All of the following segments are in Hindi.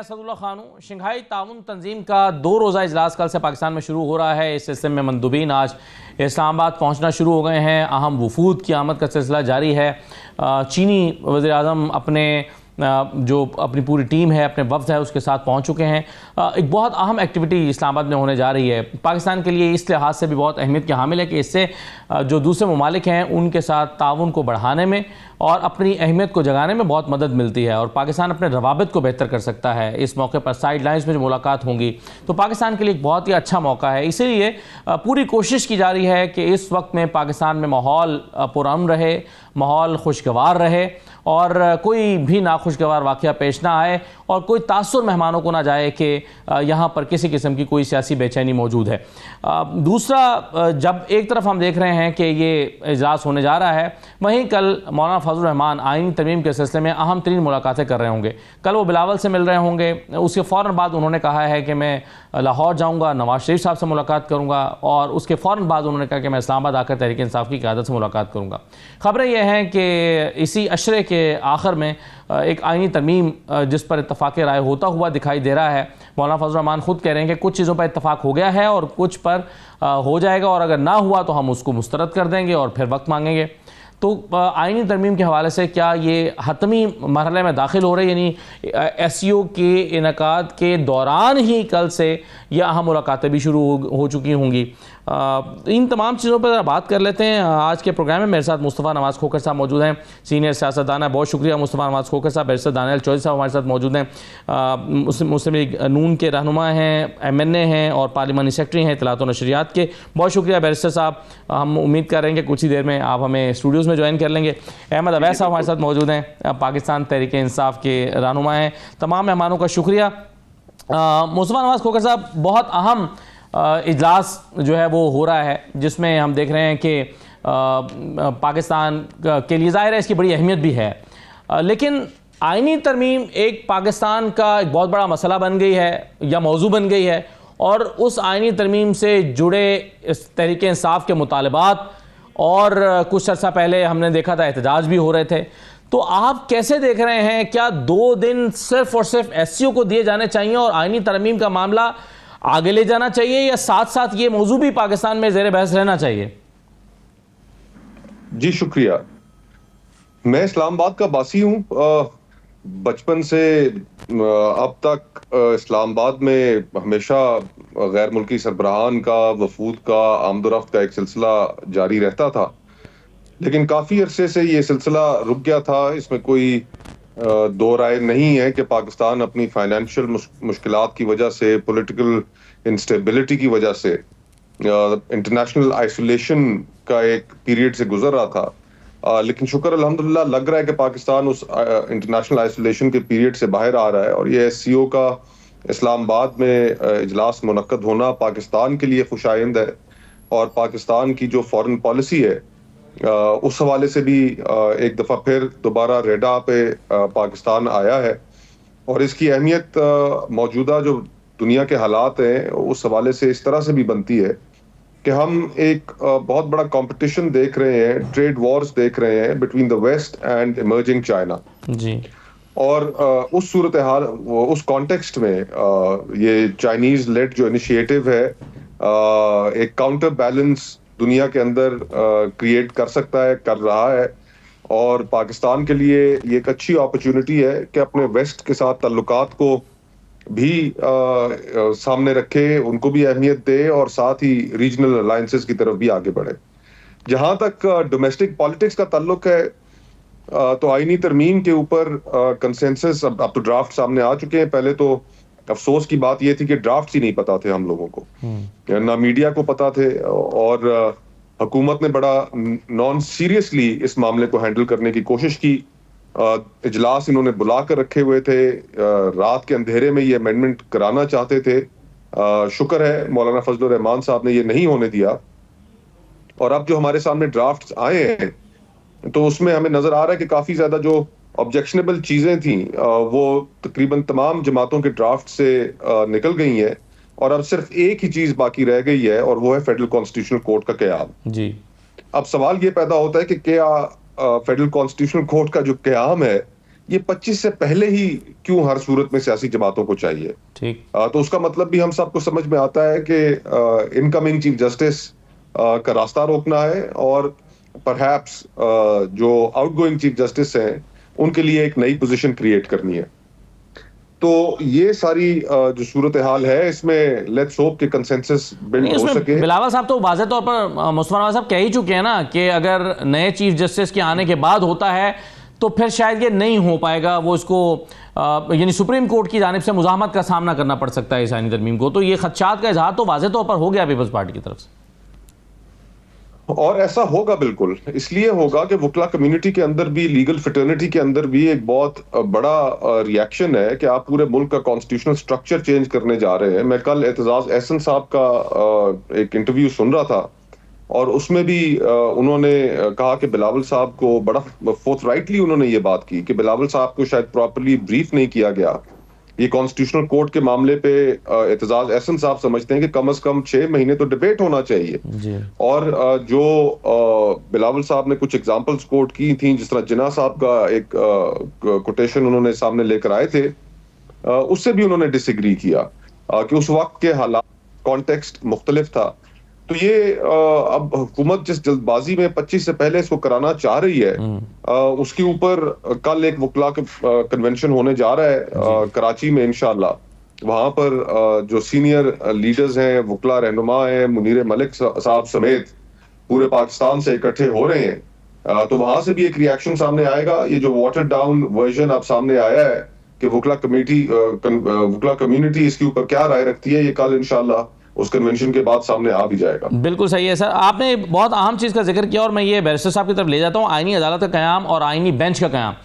असदुल्ला खान हूँ। शंघाई ताउन तंजीम का 2 रोज़ा इजलास कल से पाकिस्तान में शुरू हो रहा है। इस सिलसिले में मंदुबीन आज इस्लामाबाद पहुँचना शुरू हो गए हैं। अहम वफूद की आमद का सिलसिला जारी है। चीनी वज़ीर आज़म जो अपनी पूरी टीम है, अपने वफ्द है, उसके साथ पहुंच चुके हैं। एक बहुत अहम एक्टिविटी इस्लामाबाद में होने जा रही है। पाकिस्तान के लिए इस लिहाज से भी बहुत अहमियत की हामिल है कि इससे जो दूसरे ममालिक हैं उनके साथ ताउन को बढ़ाने में और अपनी अहमियत को जगाने में बहुत मदद मिलती है और पाकिस्तान अपने रवाबित को बेहतर कर सकता है। इस मौके पर साइड लाइन्स में जो मुलाकात होंगी तो पाकिस्तान के लिए एक बहुत ही अच्छा मौका है। इसीलिए पूरी कोशिश की जा रही है कि इस वक्त में पाकिस्तान में माहौल पुरअमन रहे, माहौल खुशगवार रहे और कोई भी नाखुशगवार वाक़या पेश ना आए और कोई तासुर मेहमानों को ना जाए कि यहाँ पर किसी किस्म की कोई सियासी बेचैनी मौजूद है। दूसरा, जब एक तरफ हम देख रहे हैं कि ये इजलास होने जा रहा है, वहीं कल मौलाना फजल रहमान आईनी तरमीम के सिलसिले में अहम तरीन मुलाकातें कर रहे होंगे। कल वो बिलावल से मिल रहे होंगे। उसके फ़ौरन बाद उन्होंने कहा है कि मैं लाहौर जाऊँगा, नवाज शरीफ साहब से मुलाकात करूँगा और उसके फ़ौरन बाद उन्होंने कहा कि मैं इस्लामाबाद आकर तहरीक इंसाफ की क़यादत से मुलाकात करूँगा। ख़बरें यह हैं कि इसी अशरे के आखिर में एक आईनी तरमीम जिस पर इत्तफ़ाक़ राय होता हुआ दिखाई दे रहा है। मौलाना फजल रहमान ख़ुद कह रहे हैं कि कुछ चीज़ों पर इत्तफ़ाक़ हो गया है और कुछ पर हो जाएगा और अगर ना हुआ तो हम उसको मुस्तरद कर देंगे और फिर वक्त मांगेंगे। तो आईनी तरमीम के हवाले से क्या ये हतमी मरहले में दाखिल हो रही है, यानी SCO के इनकाद के दौरान ही कल से यह अहम मुलाकातें भी शुरू हो चुकी होंगी। इन तमाम चीज़ों पर बात कर लेते हैं आज के प्रोग्राम में। मेरे साथ मुस्तफ़ा नवाज़ खोखर साहब मौजूद हैं, सीनियर सियासतदान है। बहुत शुक्रिया मुस्तफ़ा नवाज़ खोखर साहब। बैरिस्टर दानियल चौधरी साहब हमारे साथ मौजूद हैं, मुस्लिम लीग नून के रहनुमा हैं, MNA हैं और पार्लिमानी सेक्रेटरी हैं इत्तलात व नशरियात के। बहुत शुक्रिया बैरिस्टर साहब। हम उम्मीद कर रहे हैं कि कुछ ही देर में आप हमें स्टूडियोज़ में ज्वाइन कर लेंगे। अहमद अवैस साहब हमारे साथ मौजूद हैं, पाकिस्तान तहरीक इंसाफ के रहनुमा हैं। तमाम मेहमानों का शुक्रिया। मुस्तफ़ा नवाज़ खोखर साहब, बहुत अहम इजलास जो है वो हो रहा है जिसमें हम देख रहे हैं कि पाकिस्तान के लिए ज़ाहिर है इसकी बड़ी अहमियत भी है, लेकिन आईनी तरमीम एक पाकिस्तान का एक बहुत बड़ा मसला बन गई है या मौजू बन गई है और उस आईनी तरमीम से जुड़े इस तहरीक इंसाफ के मुतालबात और कुछ अर्सा पहले हमने देखा था एहतजाज भी हो रहे थे। तो आप कैसे देख रहे हैं, क्या 2 दिन सिर्फ और सिर्फ SCO को दिए जाने चाहिए और आईनी तरमीम का मामला आगे ले जाना चाहिए या साथ साथ ये मौजू भी पाकिस्तान में ज़ेर बहस रहना चाहिए? जी शुक्रिया। मैं इस्लामाबाद का बासी हूँ। बचपन से अब तक इस्लामाबाद में हमेशा गैर मुल्की सरबराहान का, वफूद का, आमदोरफ्त का एक सिलसिला जारी रहता था, लेकिन काफ़ी अरसे से ये सिलसिला रुक गया था। इसमें कोई दो राय नहीं है कि पाकिस्तान अपनी फाइनेंशियल मुश्किलात की वजह से, पॉलिटिकल इंस्टेबिलिटी की वजह से इंटरनेशनल आइसोलेशन का एक पीरियड से गुजर रहा था। लेकिन शुक्र अल्हम्दुलिल्लाह लग रहा है कि पाकिस्तान उस इंटरनेशनल आइसोलेशन के पीरियड से बाहर आ रहा है और ये SCO का इस्लामाबाद में इजलास मुनक्कद होना पाकिस्तान के लिए खुशाइंद है और पाकिस्तान की जो फॉरेन पॉलिसी है उस हवाले से भी एक दफ़ा फिर दोबारा रेडा पे पाकिस्तान आया है और इसकी अहमियत मौजूदा जो दुनिया के हालात हैं उस हवाले से इस तरह से भी बनती है कि हम एक बहुत बड़ा कंपटीशन देख रहे हैं, ट्रेड वॉर्स देख रहे हैं between the West and emerging China जी। और उस सूरत हाल, उस कॉन्टेक्स्ट में ये चाइनीज लेड जो इनिशिएटिव है एक काउंटर बैलेंस दुनिया के अंदर क्रिएट कर सकता है, कर रहा है और पाकिस्तान के लिए ये एक अच्छी अपॉर्चुनिटी है कि अपने वेस्ट के साथ ताल्लुकात को भी सामने रखे, उनको भी अहमियत दे और साथ ही रीजनल अलायंसेस की तरफ भी आगे बढ़े। जहां तक डोमेस्टिक पॉलिटिक्स का ताल्लुक है तो आईनी तरमीम के ऊपर कंसेंसस अब तो ड्राफ्ट सामने आ चुके हैं। पहले तो अफसोस की बात यह थी कि ड्राफ्ट ही नहीं पता थे हम लोगों को, ना मीडिया को पता थे और हुकूमत ने बड़ा नॉन सीरियसली इस मामले को हैंडल करने की कोशिश की। इजलास इन्होंने बुला कर रखे हुए थे, रात के अंधेरे में ये अमेंडमेंट कराना चाहते थे। शुक्र है मौलाना फजल रहमान साहब ने ये नहीं होने दिया और अब जो हमारे सामने ड्राफ्ट्स आए हैं तो उसमें हमें नजर आ रहा है कि काफी ज्यादा जो ऑब्जेक्शनेबल चीजें थी वो तकरीबन तमाम जमातों के ड्राफ्ट से निकल गई हैं और अब सिर्फ एक ही चीज बाकी रह गई है और वो है फेडरल कॉन्स्टिट्यूशनल कोर्ट का क़याम जी। अब सवाल ये पैदा होता है कि क्या फेडरल कॉन्स्टिट्यूशनल कोर्ट का जो क़याम है ये 25 से पहले ही क्यों हर सूरत में सियासी जमातों को चाहिए। ठीक। तो उसका मतलब भी हम सबको समझ में आता है कि इनकमिंग चीफ जस्टिस का रास्ता रोकना है और परहैप्स जो आउटगोइंग चीफ जस्टिस हैं उनके लिए एक नई पोजीशन क्रिएट करनी है। तो ये सारी जो सूरत हाल है इसमें लेट्स होप कि कंसेंसस बिल्ड नहीं, हो उसमें सके। बिलावल साहब तो वाज़ेह तौर पर मुस्तफा नवाज साहब कह ही चुके हैं ना कि अगर नए चीफ जस्टिस के आने के बाद होता है तो फिर शायद ये नहीं हो पाएगा, वो इसको यानी सुप्रीम कोर्ट की जानिब से मुज़ाहमत का सामना करना पड़ सकता है इस आईनी तरमीम को। तो ये खदशात का इजहार तो वाज़ेह तौर पर हो गया पीपल्स पार्टी की तरफ से, और ऐसा होगा, बिल्कुल इसलिए होगा कि वकला कम्युनिटी के अंदर भी, लीगल फ्रेटर्निटी के अंदर भी एक बहुत बड़ा रिएक्शन है कि आप पूरे मुल्क का कॉन्स्टिट्यूशनल स्ट्रक्चर चेंज करने जा रहे हैं। मैं कल एतजाज एहसन साहब का एक इंटरव्यू सुन रहा था और उसमें भी उन्होंने कहा कि बिलावल साहब को बड़ा फोर्थराइटली उन्होंने ये बात की कि बिलावल साहब को शायद प्रॉपर्ली ब्रीफ नहीं किया गया। ये कॉन्स्टिट्यूशनल कोर्ट के मामले पे एतजाज एहसन साहब समझते हैं कि कम से कम 6 महीने तो डिबेट होना चाहिए जी। और जो बिलावल साहब ने कुछ एग्जांपल्स कोट की थी, जिस तरह जिन्ना साहब का एक कोटेशन उन्होंने सामने लेकर आए थे, उससे भी उन्होंने डिसएग्री किया कि उस वक्त के हालात, कॉन्टेक्स्ट मुख्तलिफ था। तो ये अब हुकूमत जिस जल्दबाजी में 25 से पहले इसको कराना चाह रही है, उसके ऊपर कल एक वकला कन्वेंशन होने जा रहा है कराची में इंशाअल्लाह। वहां पर जो सीनियर लीडर्स हैं, वकला रहनुमा हैं, मुनीर मलिक साहब समेत पूरे पाकिस्तान से इकट्ठे हो रहे हैं। तो वहां से भी एक रिएक्शन सामने आएगा। ये जो वाटर डाउन वर्जन अब सामने आया है कि वकला कम्युनिटी इसके ऊपर क्या राय रखती है, ये कल इंशाअल्लाह उस कन्वेंशन के बाद सामने आ भी जाएगा। बिल्कुल सही है सर, आपने बहुत अहम चीज़ का जिक्र किया और मैं ये बैरिस्टर साहब की तरफ ले जाता हूँ, आईनी अदालत का क़याम और आईनी बेंच का क़याम।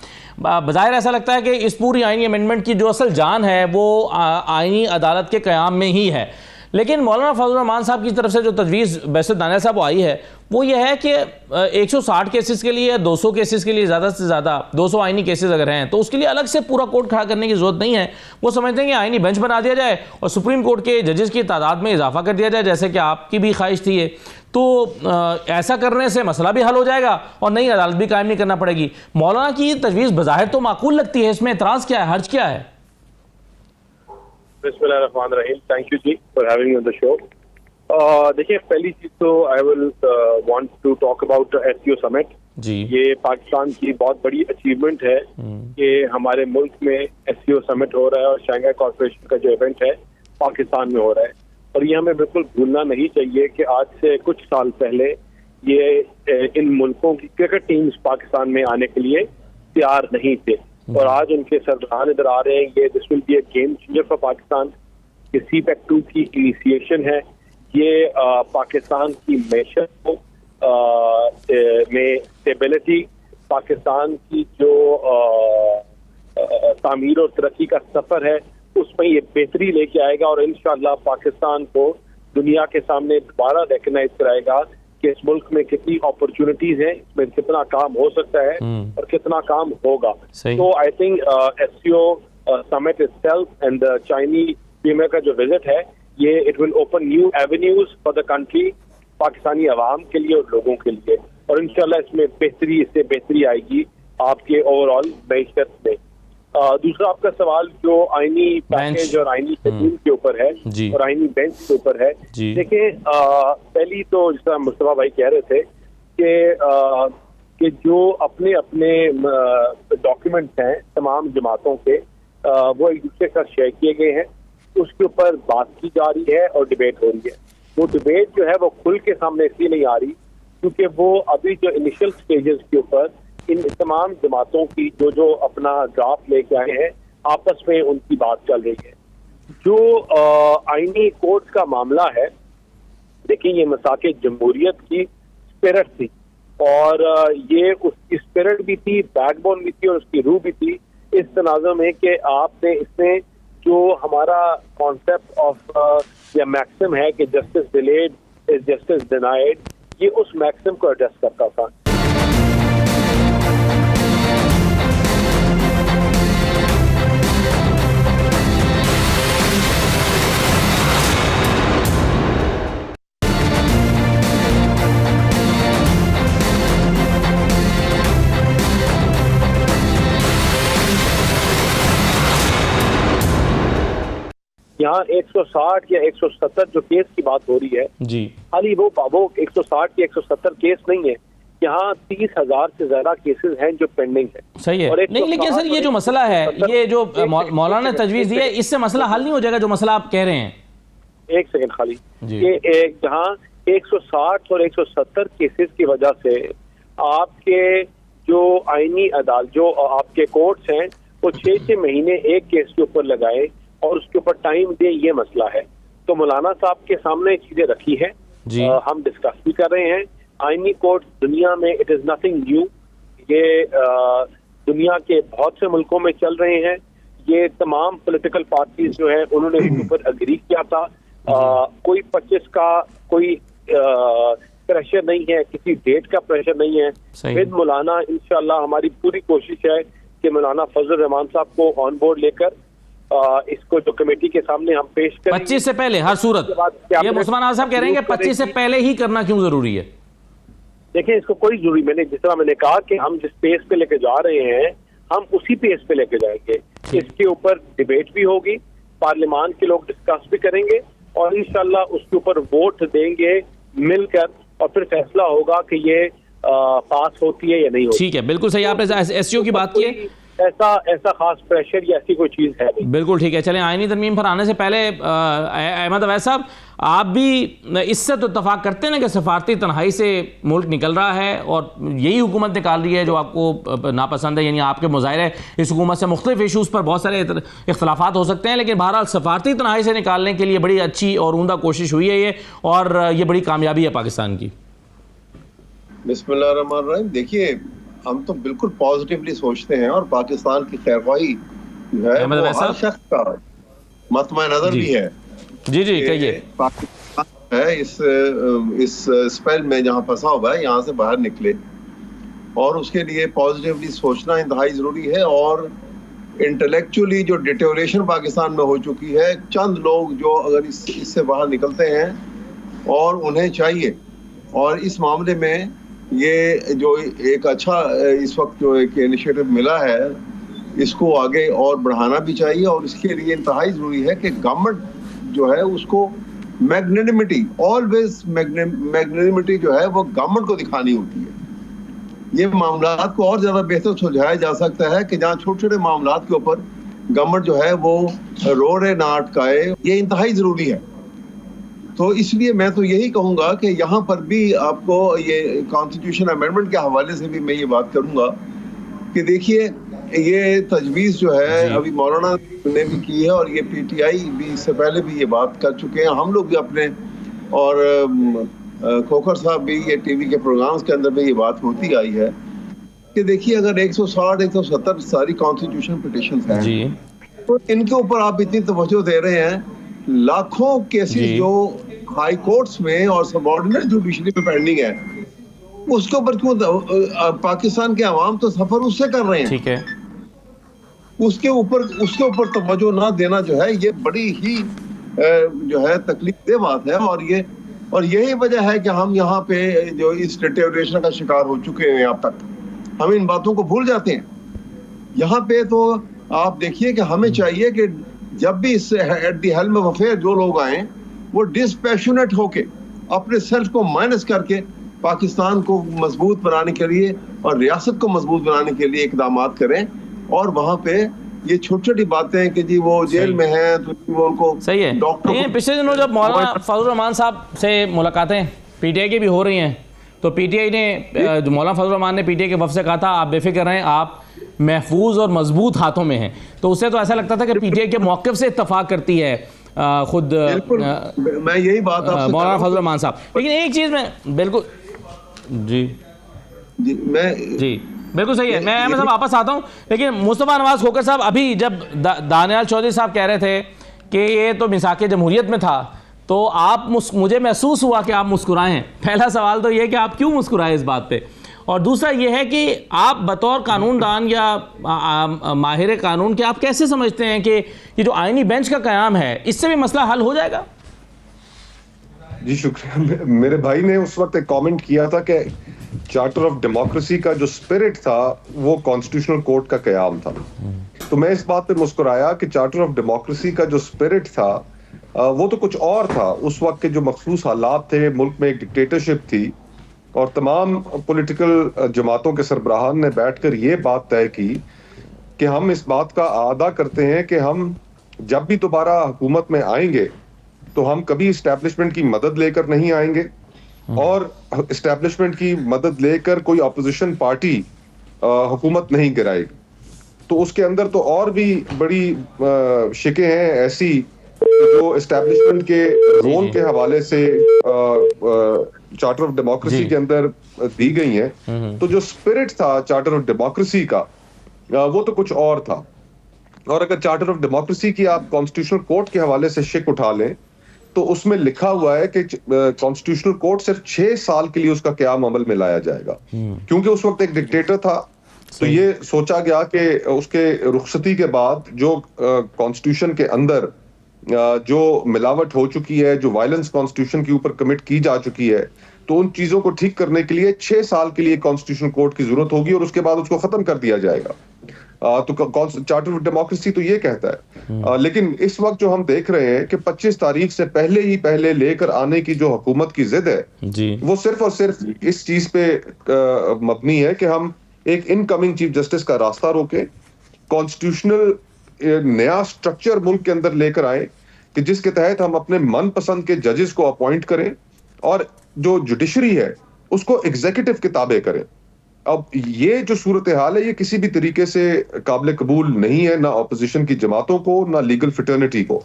बज़ाहिर ऐसा लगता है कि इस पूरी आईनी अमेंडमेंट की जो असल जान है वो आईनी अदालत के क़याम में ही है। लेकिन मौलाना फजल रहमान साहब की तरफ से जो तजवीज़ बैरिस्टर दानियाल साहब आई है वो ये है कि 160 केसेस के लिए, 200 केसेस के लिए, ज़्यादा से ज़्यादा 200 आईनी केसेस अगर हैं तो उसके लिए अलग से पूरा कोर्ट खड़ा करने की ज़रूरत नहीं है। वो समझते हैं कि आईनी बेंच बना दिया जाए और सुप्रीम कोर्ट के जजेस की तादाद में इजाफा कर दिया जाए, जैसे कि आपकी भी ख्वाहिश थी ये। तो ऐसा करने से मसला भी हल हो जाएगा और नई अदालत भी कायम नहीं करना पड़ेगी। मौलाना की तजवीज़ बज़ाहिर तो माकूल लगती है, इसमें एतराज़ क्या है, हर्ज क्या है? बिस्मिल्लाहिर्रहमानिर्रहीम, थैंक यू जी for having me on the show. देखिए, पहली चीज तो I will want to talk about SCO summit जी। ये पाकिस्तान की बहुत बड़ी अचीवमेंट है कि हमारे मुल्क में एससीओ समिट हो रहा है और शंघाई कॉर्पोरेशन का जो इवेंट है पाकिस्तान में हो रहा है। और ये हमें बिल्कुल भूलना नहीं चाहिए कि आज से कुछ साल पहले ये इन मुल्कों की क्रिकेट टीम्स पाकिस्तान में आने के लिए तैयार नहीं थे और आज उनके सरबराह इधर आ रहे हैं। ये this will be a game changer for Pakistan. ये CPEC 2 की इनिशिएशन है, ये पाकिस्तान की मैशत को में स्टेबिलिटी, पाकिस्तान की जो तामीर और तरक्की का सफर है उसमें ये बेहतरी लेके आएगा और इंशाअल्लाह पाकिस्तान को दुनिया के सामने दोबारा रिकग्नाइज कराएगा कि इस मुल्क में कितनी अपॉर्चुनिटीज हैं, इसमें कितना काम हो सकता है और कितना काम होगा। तो I think SCO summit itself and the Chinese premier का जो विजिट है ये it will open new avenues for the country, Pakistani अवाम के लिए और लोगों के लिए, और इंशाल्लाह इसमें इससे बेहतरी आएगी आपके ओवरऑल मैशत में। दूसरा आपका सवाल जो आईनी पैकेज और आईनी शेड्यूल के ऊपर है और आईनी बेंच के ऊपर है, देखिए पहली तो जिस तरह मुस्तफा भाई कह रहे थे कि जो अपने अपने डॉक्यूमेंट्स हैं तमाम जमातों के वो एक दूसरे का शेयर किए गए हैं, उसके ऊपर बात की जा रही है और डिबेट हो रही है। वो डिबेट जो है वो खुल के सामने इसलिए नहीं आ रही क्योंकि वो अभी जो इनिशियल स्टेजेस के ऊपर इन तमाम जमातों की जो अपना ड्राफ्ट लेके आए हैं आपस में उनकी बात चल रही है। जो आईनी कोर्ट का मामला है, देखिए ये मसाके जमहूरियत की स्पिरिट थी और ये उसकी स्पिरिट भी थी, बैकबोन भी थी और उसकी रूह भी थी इस तनाज़ुर में कि आपने इसमें जो हमारा कॉन्सेप्ट ऑफ या मैक्सिम है कि justice delayed is justice denied, ये उस मैक्सिम को एड्रेस करता था। यहाँ 160 या 170 जो केस की बात हो रही है जी खाली वो 160 या 170 केस नहीं है, यहाँ 30,000 से ज्यादा केसेस हैं जो पेंडिंग है। सही है। और नहीं लेकिन सर ये जो मसला है, ये जो मौलाना ने तजवीज़ दी है, इससे मसला हल नहीं हो जाएगा जो मसला आप कह रहे हैं? एक सेकंड खाली, जी। ये जहाँ 160 और 170 केसेस की वजह से आपके जो आईनी अदालत, जो आपके कोर्ट्स हैं, वो 6 महीने एक केस के ऊपर लगाए और उसके ऊपर टाइम दे, ये मसला है। तो मौलाना साहब के सामने चीजें रखी है, हम डिस्कस भी कर रहे हैं। आईनी कोर्ट दुनिया में इट इज नथिंग न्यू, ये दुनिया के बहुत से मुल्कों में चल रहे हैं। ये तमाम पॉलिटिकल पार्टीज जो है उन्होंने इसके ऊपर एग्री किया था। कोई 25 का कोई प्रेशर नहीं है, किसी डेट का प्रेशर नहीं है। विद मौलाना इंशाल्लाह हमारी पूरी कोशिश है कि मौलाना फजल रहमान साहब को ऑन बोर्ड लेकर इसको जो कमेटी के सामने हम पेश करें 25 से पहले हर सूरत। ये मुस्मान आज़म साहब कह रहे हैं कि 25 से पहले ही करना क्यों जरूरी है? देखिए, इसको कोई जरूरी, जिस तरह मैंने कहा कि हम जिस पेस पे लेके जा रहे हैं हम उसी पेस पे लेके जाएंगे। इसके ऊपर डिबेट भी होगी, पार्लियामान के लोग डिस्कस भी करेंगे और इंशाल्लाह उसके ऊपर वोट देंगे मिलकर और फिर फैसला होगा कि ये पास होती है या नहीं होती। ठीक है, बिल्कुल सही। आपने एससीओ की बात की है, ऐसा खास प्रेशर या ऐसी कोई चीज है नहीं। बिल्कुल ठीक है। चलें, आईनी तरमीम पर आने से पहले अहमद अवैस साहब, आप भी इससे तो इत्तफाक करते हैं ना कि सफारती तन्हाई से मुल्क निकल रहा है और यही हुकूमत निकाल रही है जो आपको नापसंद है, यानी आपके मुज़ाहिरे इस हुकूमत से मुख्तलिफ इशूज़ पर बहुत सारे इख्तलाफात हो सकते हैं, लेकिन बहरहाल सफारती तन्हाई से निकालने के लिए बड़ी अच्छी और उम्दा कोशिश हुई है ये, और ये बड़ी कामयाबी है पाकिस्तान की। बिस्मिल्लाहिर्रहमानिर्रहीम। देखिए, हम तो बिल्कुल पॉजिटिवली सोचते हैं और पाकिस्तान की खैरख्वाही जो है वो हर शख्स का मतमा नजर भी है। जी जी कहिए। पाकिस्तान है इस स्पेल में जहाँ फंसा हुआ है, यहाँ से बाहर निकले और उसके लिए पॉजिटिवली सोचना इंतहाई जरूरी है। और इंटेलेक्चुअली जो डिटेरियोरेशन पाकिस्तान में हो चुकी है, चंद लोग जो अगर इससे बाहर निकलते हैं और उन्हें चाहिए, और इस मामले में ये जो एक अच्छा इस वक्त जो एक इनिशिएटिव मिला है, इसको आगे और बढ़ाना भी चाहिए। और इसके लिए इंतहाई जरूरी है कि गवर्नमेंट जो है उसको मैग्नेनिमिटी, ऑलवेज मैग्नेनिमिटी जो है वो गवर्नमेंट को दिखानी होती है। ये मामलात को और ज्यादा बेहतर सुलझाया जा सकता है कि जहाँ छोटे छोटे मामलात के ऊपर गवर्नमेंट जो है वो रोड़े ना अटकाए, ये इंतहाई जरूरी है। तो इसलिए मैं तो यही कहूंगा कि यहाँ पर भी आपको ये कॉन्स्टिट्यूशन अमेंडमेंट के हवाले से भी मैं ये बात करूंगा कि देखिए, ये तजवीज़ जो है अभी मौलाना ने भी की है और ये पीटीआई भी इससे पहले भी ये बात कर चुके हैं, हम लोग भी अपने, और खोखर साहब भी ये टीवी के प्रोग्राम्स के अंदर में ये बात होती आई है कि देखिए, अगर 160 170 सारी कॉन्स्टिट्यूशन पिटिशंस हैं तो इनके ऊपर आप इतनी तवज्जो दे रहे हैं। लाखों केसेस जो हाई कोर्ट्स में और सबऑर्डिनेट जुडिशरी में पेंडिंग है, उसके ऊपर क्यों पाकिस्तान के अवाम तो सफर उससे कर रहे हैं। ठीक है, उसके ऊपर तवज्जो ना देना जो है ये बड़ी ही जो है तकलीफदेह बात है। और यही वजह है कि हम यहाँ पे जो इस डिटेरियोरेशन का शिकार हो चुके हैं, अब तक हम इन बातों को भूल जाते हैं। यहाँ पे तो आप देखिए कि हमें चाहिए कि जब भी इस at the helm of affair जो लोग आए, वो डिस्पैशनेट होके अपने सेल्फ को माइनस करके पाकिस्तान को मजबूत बनाने के लिए और रियासत को मजबूत बनाने के लिए इकदाम करें। और वहाँ पे ये छोटी छोटी बातें कि जी वो जेल में हैं तो वो उनको सही है। डॉक्टर पिछले दिनों जब मौलाना फजल रहमान साहब से मुलाकातें पीटीआई की भी हो रही हैं, तो पीटीआई ने, मौलाना फजल रहमान ने पीटीआई के वफ़द से कहा था आप बेफिक्र रहें, आप महफूज और मजबूत हाथों में हैं। तो उससे तो ऐसा लगता था कि पीटीआई के मौक़िफ़ से इत्तफाक करती है खुद मैं यही बात मौलाना फजल रहमान साहब। लेकिन एक चीज़ में बिल्कुल जी बिल्कुल सही है। मैं अहमद साहब वापस आता हूँ, लेकिन मुस्तफ़ा नवाज़ खोखर साहब, अभी जब दानियाल चौधरी साहब कह रहे थे कि ये तो मिसाक़े जमहूरियत में था, तो आप मुझे महसूस हुआ कि आप मुस्कुराए हैं। पहला सवाल तो ये कि आप क्यों मुस्कुराए इस बात पे, और दूसरा ये है कि आप बतौर कानूनदान या माहिर कानून के आप कैसे समझते हैं कि ये जो आईनी बेंच का क़याम है, इससे भी मसला हल हो जाएगा? जी शुक्रिया। मेरे भाई ने उस वक्त एक कमेंट किया था कि चार्टर ऑफ डेमोक्रेसी का जो स्पिरिट था वो कॉन्स्टिट्यूशनल कोर्ट का कयाम था। तो मैं इस बात पे मुस्कुराया कि चार्टर ऑफ डेमोक्रेसी का जो स्पिरिट था वो तो कुछ और था। उस वक्त के जो मखसूस हालात थे, मुल्क में एक डिक्टेटरशिप थी और तमाम पॉलिटिकल जमातों के सरबराहान ने बैठकर ये बात तय की कि हम इस बात का आदा करते हैं कि हम जब भी दोबारा हुकूमत में आएंगे तो हम कभी इस्टेब्लिशमेंट की मदद लेकर नहीं आएंगे और इस्टेब्लिशमेंट की मदद लेकर कोई अपोजिशन पार्टी हुकूमत नहीं गिराएगी। तो उसके अंदर तो और भी बड़ी शिकें हैं ऐसी जो इस्टेब्लिशमेंट के रोल के हवाले से चार्टर ऑफ डेमोक्रेसी के अंदर दी गई हैं। तो जो स्पिरिट था चार्टर ऑफ डेमोक्रेसी का वो तो कुछ और था। और अगर चार्टर ऑफ डेमोक्रेसी की आप कॉन्स्टिट्यूशनल कोर्ट के हवाले से शिक उठा लें तो उसमें लिखा हुआ है कि कॉन्स्टिट्यूशनल कोर्ट सिर्फ 6 साल के लिए उसका क़याम अमल में लाया जाएगा, क्योंकि उस वक्त एक डिक्टेटर था। तो ये सोचा गया कि उसके रुखसती के बाद जो कॉन्स्टिट्यूशन के अंदर जो मिलावट हो चुकी है, जो वायलेंस कॉन्स्टिट्यूशन के ऊपर कमिट की जा चुकी है, तो उन चीजों को ठीक करने के लिए 6 साल के लिए कॉन्स्टिट्यूशनल कोर्ट की जरूरत होगी और उसके बाद उसको खत्म कर दिया जाएगा। तो चार्टर ऑफ डेमोक्रेसी तो ये कहता है। लेकिन इस वक्त जो हम देख रहे हैं कि 25 तारीख से पहले लेकर आने की जो हुकूमत की जिद है जी, वो सिर्फ और सिर्फ इस चीज पे मबनी है कि हम एक इनकमिंग चीफ जस्टिस का रास्ता रोके, कॉन्स्टिट्यूशनल नया स्ट्रक्चर मुल्क के अंदर लेकर आए कि जिसके तहत हम अपने मनपसंद के जजेस को अपॉइंट करें और जो जुडिशरी है उसको एग्जीक्यूटिव के ताबे करें। अब ये जो सूरत हाल है ये किसी भी तरीके से काबिल कबूल नहीं है, ना ऑपोजिशन की जमातों को, ना लीगल फिटर्निटी को।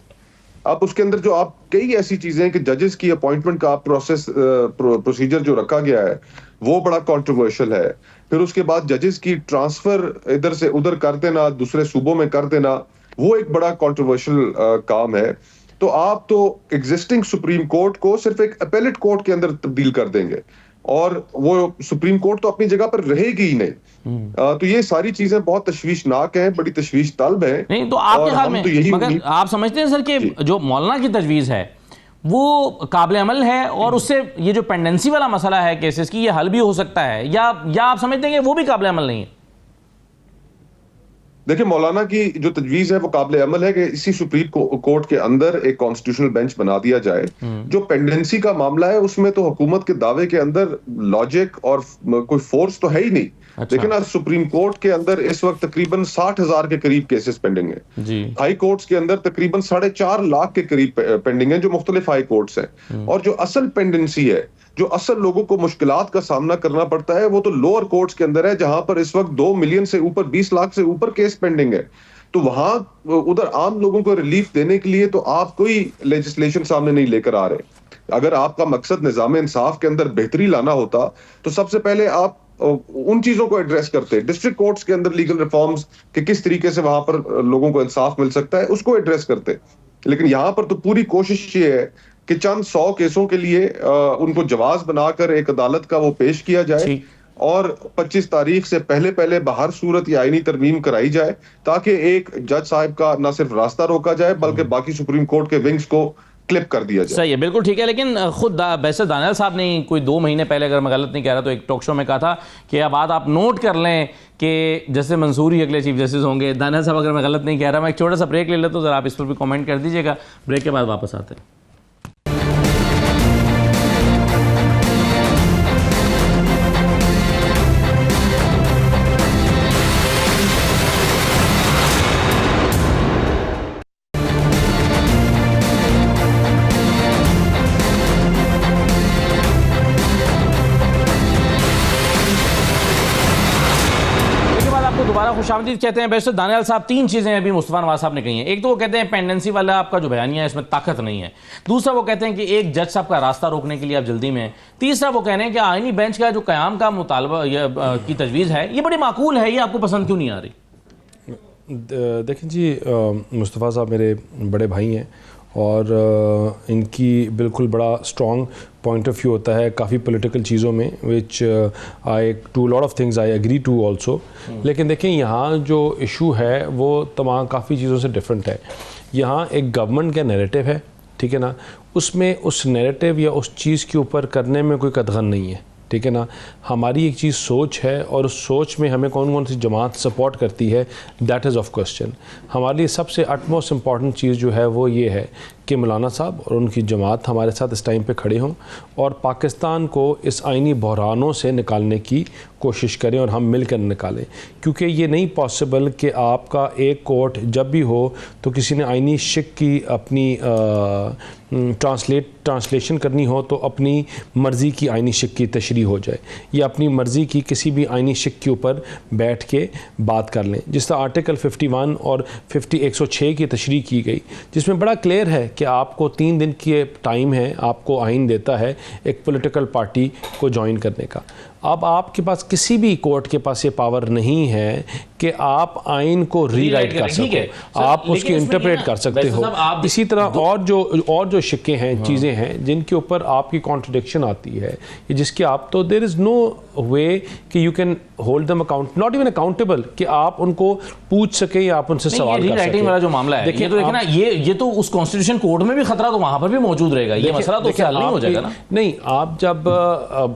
अब उसके अंदर जो आप कई ऐसी चीजें हैं कि जजेस की अपॉइंटमेंट का प्रोसीजर जो रखा गया है वो बड़ा कंट्रोवर्शियल है। फिर उसके बाद जजेस की ट्रांसफर इधर से उधर कर देना, दूसरे सूबों में कर देना, वो एक बड़ा कंट्रोवर्शियल काम है। तो आप तो एग्जिस्टिंग सुप्रीम कोर्ट को सिर्फ एक अपेलेट कोर्ट के अंदर तब्दील कर देंगे और वो सुप्रीम कोर्ट तो अपनी जगह पर रहेगी ही नहीं। तो ये सारी चीजें बहुत तशवीशनाक हैं, बड़ी तशवीश तलब है। नहीं तो आपके ख्याल में तो मगर आप समझते हैं सर कि जो मौलाना की तजवीज है वो काबिल अमल है और उससे ये जो पेंडेंसी वाला मसला है केसेस की ये हल भी हो सकता है, या आप समझते हैं कि वो भी काबिल अमल नहीं है? देखिए, मौलाना की जो तजवीज है वो काबिल अमल है कि इसी सुप्रीम कोर्ट के अंदर एक कॉन्स्टिट्यूशनल बेंच बना दिया जाए। जो पेंडेंसी का मामला है उसमें तो हुकूमत के दावे के अंदर लॉजिक और कोई फोर्स तो है ही नहीं। अच्छा। लेकिन आज सुप्रीम कोर्ट के अंदर इस वक्त तकरीबन 60,000 के करीब केसेस पेंडिंग है जी। हाई कोर्ट्स के अंदर तकरीबन 4.5 लाख के करीब पेंडिंग है जो मुख्तलिफ हाई कोर्ट्स हैं। और जो असल पेंडेंसी है, जो असल लोगों को मुश्किलात का सामना करना पड़ता है, वो तो लोअर कोर्ट्स के अंदर है जहां पर इस वक्त 2 मिलियन से ऊपर, 20 लाख से ऊपर केस पेंडिंग है। तो वहां उधर आम लोगों को रिलीफ देने के लिए तो आप कोई लेजिस्लेशन सामने नहीं लेकर आ रहे। अगर आपका मकसद निजाम इंसाफ के अंदर बेहतरी लाना होता तो सबसे पहले आप उन चीजों को एड्रेस करते, डिस्ट्रिक्ट कोर्ट्स के अंदर लीगल रिफॉर्म्स कि किस तरीके से वहां पर लोगों को इंसाफ मिल सकता है उसको एड्रेस करते। लेकिन यहां पर तो पूरी कोशिश ये है कि चंद 100 केसों के लिए उनको जवाज बनाकर एक अदालत का वो पेश किया जाए और 25 तारीख से पहले बाहर सूरत या आईनी तरमीम कराई जाए ताकि एक जज साहब का न सिर्फ रास्ता रोका जाए बल्कि बाकी सुप्रीम कोर्ट के विंग्स को क्लिप कर दिया जाए। सही है, बिल्कुल ठीक है। लेकिन खुद वैसे दानियाल साहब ने कोई 2 महीने पहले, अगर मैं गलत नहीं कह रहा, तो एक टॉक शो में कहा था कि यह बात आप नोट कर लें कि जैसे मंसूर ही अगले चीफ जस्टिस होंगे। दानियाल साहब, अगर मैं गलत नहीं कह रहा, मैं एक छोटा सा ब्रेक ले लेता हूं, जरा आप इस पर भी कमेंट कर दीजिएगा। ब्रेक के बाद वापस आते हैं। दोबारा खुशामदीद कहते हैं। बैरिस्टर दानियाल साहब, 3 चीज़ें अभी मुस्तफा नवाज साहब ने कही हैं। एक तो वो कहते हैं पेंडेंसी वाला आपका जो बयानिया है इसमें ताकत नहीं है। दूसरा वो कहते हैं कि एक जज साहब का रास्ता रोकने के लिए आप जल्दी में हैं। तीसरा वो कह रहे हैं कि आईनी बेंच का जो क़याम का मुतालबा की तजवीज़ है ये बड़ी माकूल है, ये आपको पसंद क्यों नहीं आ रही? देखें जी, मुस्तफ़ा साहब मेरे बड़े भाई हैं और इनकी बिल्कुल बड़ा स्ट्रॉन्ग पॉइंट ऑफ व्यू होता है काफ़ी पॉलिटिकल चीज़ों में, which I to lot of things I agree to also. लेकिन देखें यहाँ जो इशू है वो तमाम काफ़ी चीज़ों से डिफरेंट है। यहाँ एक गवर्नमेंट का नैरेटिव है, ठीक है ना, उसमें उस नैरेटिव या उस चीज़ के ऊपर करने में कोई कदगन नहीं है, ठीक है ना। हमारी एक चीज़ सोच है और उस सोच में हमें कौन कौन सी जमात सपोर्ट करती है, दैट इज़ ऑफ क्वेश्चन। हमारे लिए सबसे अटमोस्ट इम्पॉर्टेंट चीज़ जो है वो ये है कि मौलाना साहब और उनकी जमात हमारे साथ इस टाइम पे खड़े हों और पाकिस्तान को इस आइनी बहरानों से निकालने की कोशिश करें और हम मिलकर निकालें, क्योंकि ये नहीं पॉसिबल कि आपका एक कोर्ट जब भी हो तो किसी ने आइनी शिक की अपनी ट्रांसलेशन करनी हो तो अपनी मर्ज़ी की आइनी शिक की तशरीह हो जाए या अपनी मर्ज़ी की किसी भी आइनी शिक के ऊपर बैठ के बात कर लें। जिस तरह आर्टिकल 51 और 106 की तशरीह की गई, जिसमें बड़ा क्लियर है कि आपको 3 दिन की टाइम है, आपको आइन देता है एक पॉलिटिकल पार्टी को ज्वाइन करने का। अब आपके पास किसी भी कोर्ट के पास ये पावर नहीं है कि आप आइन को रीराइट कर सके, आप उसकी इंटरप्रेट कर सकते हो। इसी तरह और जो शिक्के हैं, चीज़ें हैं जिनके ऊपर आपकी कॉन्ट्रडिक्शन आती है, जिसके आप तो देयर इज़ नो वे कि you can hold them account, not even accountable, कि आप उनको पूछ सके या आप उनसे सवाल कर सके। वाला जो मामला है, देखिए तो ना ये तो उस कॉन्स्टिट्यूशन कोर्ट में भी खतरा तो वहां पर भी मौजूद रहेगा। ये मसला तो उससे हल नहीं हो जाएगा ना। नहीं, आप जब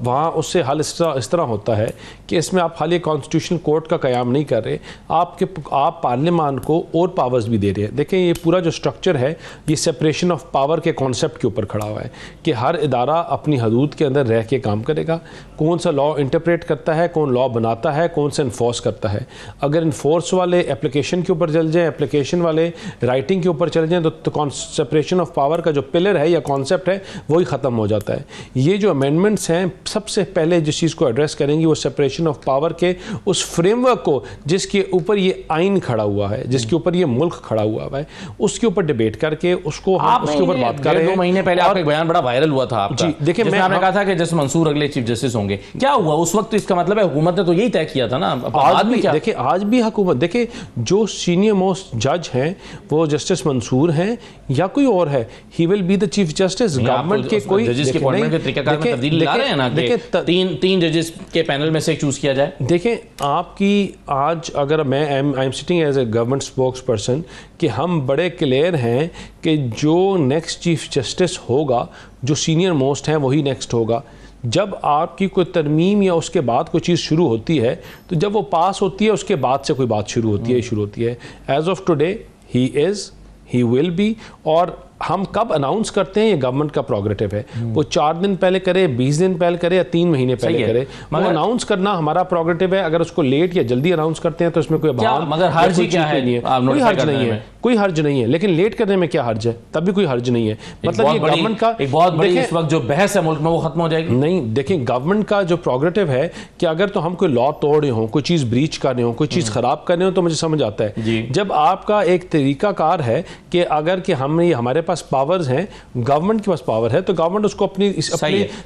वहाँ उससे हल इस तरह होता है कि इसमें आप खाली कॉन्स्टिट्यूशन कोर्ट का क़याम नहीं कर रहे, आप पार्लियामान को और पावर्स भी दे रहे हैं। देखें, ये पूरा जो स्ट्रक्चर है ये सेपरेशन ऑफ पावर के कॉन्सेप्ट के ऊपर खड़ा हुआ है कि हर इदारा अपनी हदूद के अंदर रह के काम करेगा। कौन सा लॉ इंटरप्रेट करता है, कौन लॉ बनाता है, कौन सा इन्फोर्स करता है। अगर इन्फोर्स वाले एप्लीकेशन के ऊपर चल जाएँ, एप्लीकेशन वाले राइटिंग के ऊपर चले जाएँ तो सेपरेशन ऑफ पावर का जो पिलर है या कॉन्सेप्ट है वही ख़त्म हो जाता है। ये जो अमेंडमेंट्स हैं सबसे पहले जिस चीज़ को एड्रेस करेंगी वो सेपरेशन ऑफ पावर के उस फ्रेमवर्क को जिसके ऊपर ये आइन खड़ा हुआ है, जिसके ऊपर ये मुल्क खड़ा हुआ है, उसके ऊपर डिबेट करके उसको हम उसके ऊपर बात कर रहे हैं। 2 महीने पहले आपका एक बयान बड़ा वायरल हुआ था आपका। जी, देखिए, आपने कहा था कि जस्टिस मंसूर अगले चीफ जस्टिस होंगे। क्या हुआ उस वक्त? इसका मतलब है हुकूमत ने तो यही तय किया था ना। आज भी देखिए, आज भी हुकूमत, देखिए जो सीनियर मोस्ट जज हैं वो जस्टिस मंसूर हैं या कोई और है, ही will be the chief justice. Government के कोई जजेस के अपॉइंटमेंट के तरीकाकार में तब्दीली ला रहे हैं ना कि तीन जजेस के पैनल में से चूज किया जाए। देखें, आपकी आज अगर मैं I am sitting as a government spokesperson कि हम बड़े क्लियर हैं कि जो नेक्स्ट चीफ जस्टिस होगा, जो सीनियर मोस्ट हैं वही नेक्स्ट होगा। जब आपकी कोई तरमीम या उसके बाद कोई चीज़ शुरू होती है तो जब वो पास होती है उसके बाद से कोई बात शुरू होती है। As of today he is, he will be. और हम कब अनाउंस करते हैं ये गवर्नमेंट का प्रोग्रेटिव है। वो 4 दिन पहले करे, 20 दिन पहले करे या 3 महीने पहले करे, मगर अनाउंस करना हमारा प्रोग्रेटिव है। अगर उसको लेट या जल्दी अनाउंस करते हैं तो इसमें कोई मगर हर्ज ही क्या है? कोई हर्ज नहीं है, कोई हर्ज नहीं है। लेकिन लेट करने में क्या हर्ज है? तब भी कोई हर्ज नहीं है। मतलब ये गवर्नमेंट का एक बहुत बड़ी इस वक्त जो बहस है मुल्क में वो खत्म हो जाएगी। नहीं, देखें, गवर्नमेंट का जो प्रोग्रेटिव है कि अगर तो हम कोई लॉ तोड़ रहे हो, कोई चीज़ ब्रीच कर रहे हो, कोई चीज़ खराब कर रहे हो तो मुझे समझ आता है। जब आपका एक तरीकाकार है कि अगर कि हमारे पास पावर्स हैं, गवर्नमेंट के पास पावर है, तो गवर्नमेंट उसको अपने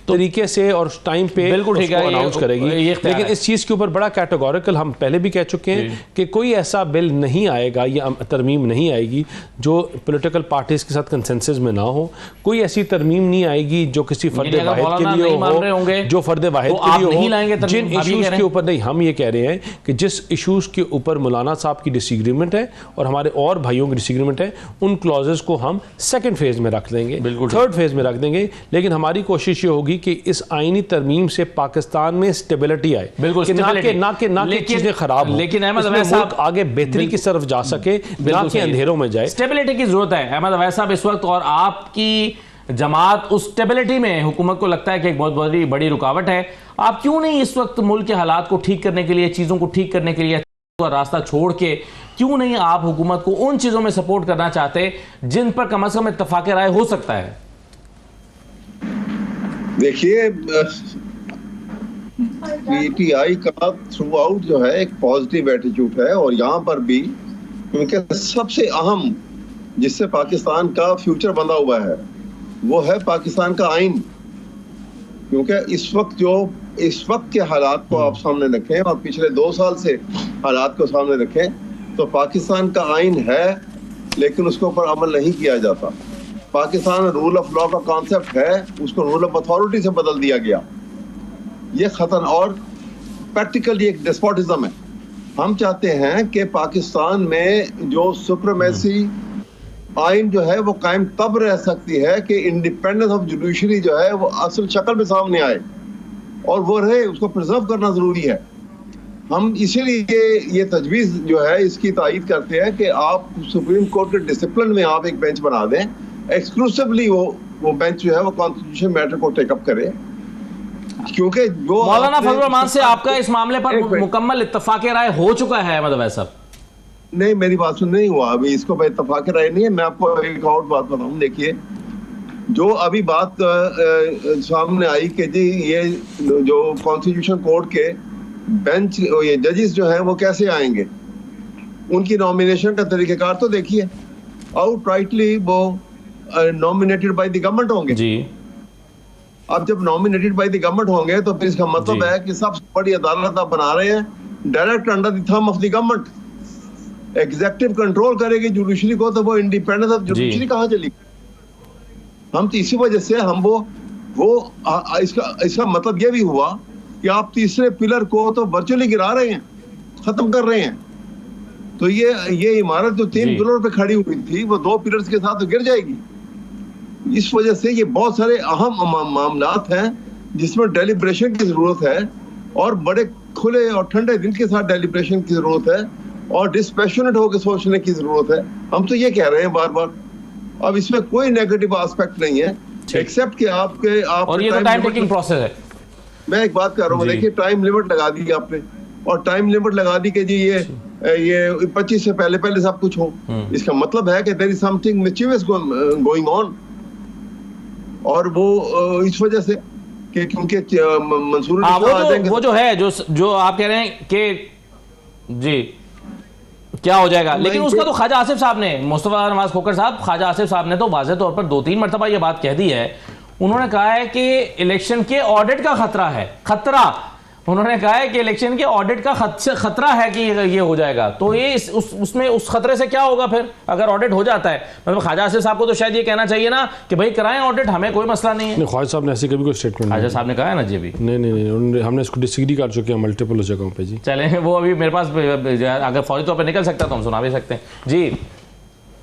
तरीके से और टाइम पे बिल्कुल ठीक है अनाउंस करेगी। लेकिन इस चीज़ के ऊपर बड़ा कैटेगोरिकल हम पहले भी कह चुके हैं कि कोई ऐसा बिल नहीं आएगा या तरमीम नहीं आएगी जो पॉलिटिकल पार्टीज के साथ कंसेंसस में ना हो। कोई ऐसी तरमीम नहीं आएगी जो किसी फर्द वाहिद के लिए हो, जो फर्द वाहिद के लिए हो। जिन इश्यूज के ऊपर नहीं, हम ये कह रहे हैं कि जिस इश्यूज के ऊपर मौलाना साहब की डिसएग्रीमेंट है और हमारे और भाइयों की डिसएग्रीमेंट है, उन क्लॉजेस को हम सेकंड फेज में रख देंगे, थर्ड फेज में रख देंगे। लेकिन हमारी कोशिश ये होगी कि इस आईनी तरमीम से पाकिस्तान में स्टेबिलिटी आए, ना कि चीजें खराब हो, लेकिन अहमद अवैध साहब आगे बेहतरी की तरफ जा सके, ना कि अंधेरों में जाए। स्टेबिलिटी की जरूरत है अहमद अवैध साहब इस वक्त, और आपकी जमात उस स्टेबिलिटी में हुकूमत को लगता है कि एक बहुत बड़ी रुकावट है। आप क्यों नहीं इस वक्त मुल्क के हालात को ठीक करने के लिए, चीज़ों को ठीक करने के लिए रास्ता छोड़ के क्यों नहीं आप हुकूमत को उन चीज़ों में सपोर्ट करना चाहते जिन पर कम से कम इत्तफाक राय हो सकता है? देखिए, पीटीआई का थ्रू आउट जो है एक पॉजिटिव एटीट्यूड है, और यहाँ पर भी क्योंकि सबसे अहम जिससे पाकिस्तान का फ्यूचर बंधा हुआ है वो है पाकिस्तान का आइन। क्योंकि इस वक्त के हालात को आप सामने रखें और पिछले 2 साल से हालात को सामने रखें तो पाकिस्तान का आइन है लेकिन उसके ऊपर अमल नहीं किया जाता। पाकिस्तान में रूल ऑफ लॉ का कॉन्सेप्ट है, उसको रूल ऑफ अथॉरिटी से बदल दिया गया। ये खतरनाक और प्रैक्टिकली एक डेस्पोटिज्म है। हम चाहते हैं कि पाकिस्तान में जो सुप्रीमेसी आइन जो है वो कायम तब रह सकती है कि इंडिपेंडेंस ऑफ जुडिशरी जो है वो असल शक्ल में सामने आए, और वो रहे, उसको प्रिजर्व करना जरूरी है। हम इसीलिए ये तजवीज़ जो है इसकी तायीद करते हैं कि आप सुप्रीम कोर्ट के डिसिप्लिन में आप एक बेंच बना दें, एक्सक्लूसिवली वो बेंच जो है वो कॉन्स्टिट्यूशन मैटर को टेकअप करे, क्योंकि जो मौलाना फजल रहमान से आपका इस मामले पर मुकम्मल इत्तफाक राय हो चुका है अहमद अवैस साहब? नहीं, मेरी बात सुन नहीं हुआ अभी, इसको मैं इत्तफाक राय नहीं है। मैं आपको एक और बात बताऊं, देखिए जो अभी बात सामने आई कि जी ये जो कॉन्स्टिट्यूशन कोर्ट के बेंच, ये जजेस जो हैं वो कैसे आएंगे, उनकी नॉमिनेशन का तरीक़ेकार तो देखिए, आउटराइटली वो नॉमिनेटेड बाय द गवर्नमेंट होंगे जी। अब जब नॉमिनेटेड बाय द गवर्नमेंट होंगे तो फिर इसका मतलब है कि सबसे बड़ी अदालत आप बना रहे हैं direct under the thumb of the government. Executive control करेगी जुडिशरी को, तो वो इंडिपेंडेंस ऑफ जुडिशरी कहाँ चली? हम तो इसी वजह से हम इसका मतलब ये भी हुआ कि आप तीसरे पिलर को तो वर्चुअली गिरा रहे हैं, खत्म कर रहे हैं। तो ये इमारत जो 3 पिलर पे खड़ी हुई थी वो 2 पिलर्स के साथ तो गिर जाएगी। इस वजह से ये बहुत सारे अहम मामलात हैं जिसमें डेलिब्रेशन की जरूरत है, और बड़े खुले और ठंडे दिल के साथ डेलिब्रेशन की जरूरत है, और डिस्पैशनेट होकर सोचने की जरूरत है। हम तो ये कह रहे हैं बार बार, अब इसमें कोई नेगेटिव एस्पेक्ट नहीं है एक्सेप्ट कि आप और ये तो टाइम टेकिंग प्रोसेस है। मैं एक बात कर रहा हूँ, देखिए टाइम लिमिट लगा दी आपने, और टाइम लिमिट लगा दी कि जी ये 25 से पहले सब कुछ हो। इसका मतलब है कि there is something mischievous going on, और वो इस वजह से कि क्योंकि मंसूर वो जो है जो आप कह रहे हैं कि जी क्या हो जाएगा, लेकिन उसका तो ख्वाजा आसिफ साहब ने, मुस्तफा नवाज खोखर साहब, ख्वाजा आसिफ साहब ने तो वाज़ेह तौर पर 2-3 मरतबा ये बात कह दी है। उन्होंने कहा है कि इलेक्शन के ऑडिट का खतरा उन्होंने कहा है कि इलेक्शन के ऑडिट का खतरा है कि ये हो जाएगा। तो ये उसमें उस खतरे से क्या होगा फिर अगर ऑडिट हो जाता है? मतलब ख्वाजा आसिफ साहब को तो शायद ये कहना चाहिए ना कि भाई कराएं ऑडिट, हमें कोई मसला नहीं है। ख्वाजा साहब ने ऐसी कभी कोई स्टेटमेंट, ख्वाजा साहब ने कहा है ना जी अभी? नहीं, हमने इसको डिसएग्री कर चुके हैं मल्टीपल जगहों पे जी। चलें, वो अभी मेरे पास अगर फौरी तौर पर निकल सकता तो हम सुना भी सकते हैं जी।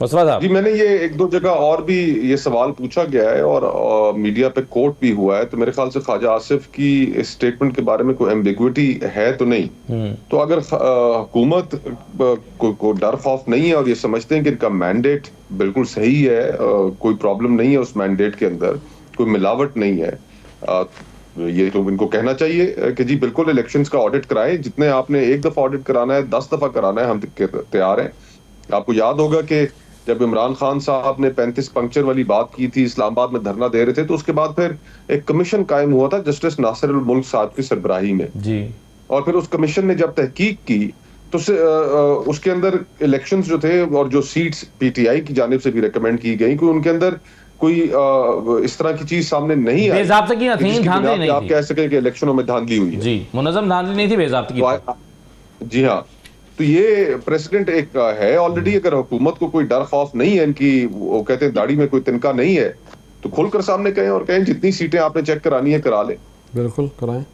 मुस्तफा साहब जी, मैंने ये 1-2 जगह और भी ये सवाल पूछा गया है और मीडिया पे कोट भी हुआ है, तो मेरे ख्याल से ख्वाजा आसिफ की इस स्टेटमेंट के बारे में कोई एम्बिग्विटी है तो नहीं। तो अगर हुकूमत को डर खौफ नहीं है और ये समझते हैं कि इनका मैंडेट बिल्कुल सही है, कोई प्रॉब्लम नहीं है उस मैंडेट के अंदर, कोई मिलावट नहीं है, ये तो इनको कहना चाहिए कि जी बिल्कुल इलेक्शंस का ऑडिट कराएं, जितने आपने 1 दफा ऑडिट कराना है 10 दफा कराना है, हम तैयार हैं। आपको याद होगा कि जब इमरान खान साहब ने 35 पंक्चर वाली बात की थी, इस्लामाबाद में धरना दे रहे थे, तो उसके बाद फिर एक कमीशन कायम हुआ था जस्टिस नासिर उल मुल्क साहब की सरबराही में जी, और फिर उस कमीशन ने जब तहकीक की तो उसके अंदर इलेक्शंस जो थे और जो सीट्स पीटीआई की जानिब से भी रिकमेंड की गई, कोई उनके अंदर कोई इस तरह की चीज सामने नहीं आई। बेज़ाब्तगी नहीं थी, धांधली नहीं थी। आप कह सकें कि इलेक्शनों में धांधली हुई है जी, मुनज़्ज़म धांधली नहीं थी, बेज़ाब्तगी। जी हाँ, तो ये प्रेसिडेंट एक है ऑलरेडी। अगर हुकूमत को कोई डर खौफ नहीं है इनकी, वो कहते हैं दाढ़ी में कोई तिनका नहीं है, तो खुलकर सामने कहें और कहें जितनी सीटें आपने चेक करानी है करा लें। बिल्कुल कराएं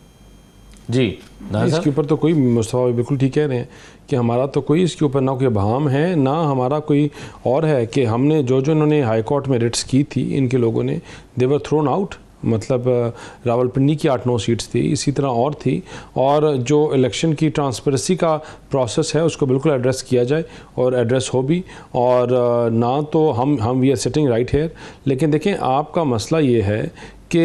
जी। इसके ऊपर तो कोई, मुस्तफा बिल्कुल ठीक कह रहे हैं कि हमारा तो कोई इसके ऊपर ना कोई बहाम है, ना हमारा कोई और है कि हमने जो इन्होंने हाई कोर्ट में रिट्स की थी, इनके लोगों ने दे वर थ्रोन आउट। मतलब रावलपिंडी की 8-9 सीट्स थी, इसी तरह और थी, और जो इलेक्शन की ट्रांसपेरेंसी का प्रोसेस है उसको बिल्कुल एड्रेस किया जाए और एड्रेस हो भी, और ना तो हम we are sitting right here. लेकिन देखें, आपका मसला ये है कि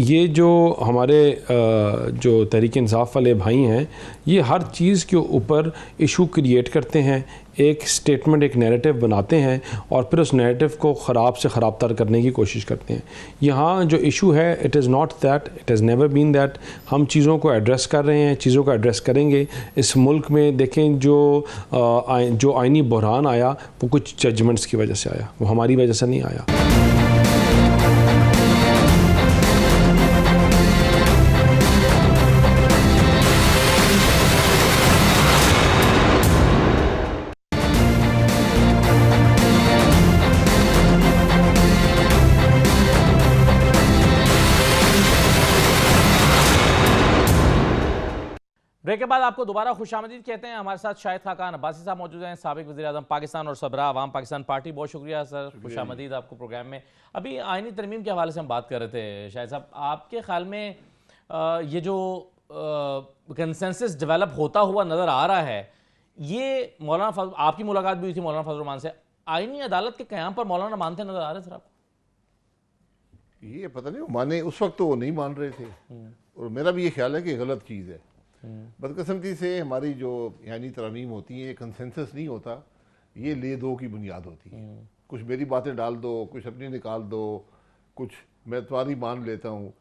ये जो हमारे जो तहरीक इंसाफ वाले भाई हैं, ये हर चीज़ के ऊपर इशू क्रिएट करते हैं, एक स्टेटमेंट, एक नैरेटिव बनाते हैं और फिर उस नैरेटिव को ख़राब से ख़राब तर करने की कोशिश करते हैं। यहाँ जो इशू है, it is not that, it has never been that. हम चीज़ों को एड्रेस कर रहे हैं, चीज़ों को एड्रेस करेंगे। इस मुल्क में देखें जो आइनी बहरान आया वो कुछ जजमेंट्स की वजह से आया, वो हमारी वजह से नहीं आया। ब्रेक के बाद आपको दोबारा खुशामदीद कहते हैं। हमारे साथ शाहिद खाकान अब्बासी साहब मौजूद हैं, साबिक वज़ीर-ए-आज़म पाकिस्तान और सबरा अवाम पाकिस्तान पार्टी। बहुत शुक्रिया सर, खुशामदीद आपको प्रोग्राम में। अभी आईनी तरमीम के हवाले से हम बात कर रहे थे। शाहिद साहब, आपके ख्याल में ये जो कंसेंसस डेवलप होता हुआ नज़र आ रहा है, ये मौलाना फजल, आपकी मुलाकात भी हुई थी मौलाना फजल रहमान से, आईनी अदालत के क़याम पर मौलाना मानते नज़र आ रहे हैं सर आपको? ये पता नहीं वो माने, उस वक्त तो वो नहीं मान रहे थे, और मेरा भी ये ख्याल है कि गलत चीज़ है। बदकिस्मती से हमारी जो यानी तरमीम होती है, कंसेंसस नहीं होता, ये ले दो की बुनियाद होती है। कुछ मेरी बातें डाल दो, कुछ अपनी निकाल दो, कुछ मैं तुम्हारी मान लेता हूँ।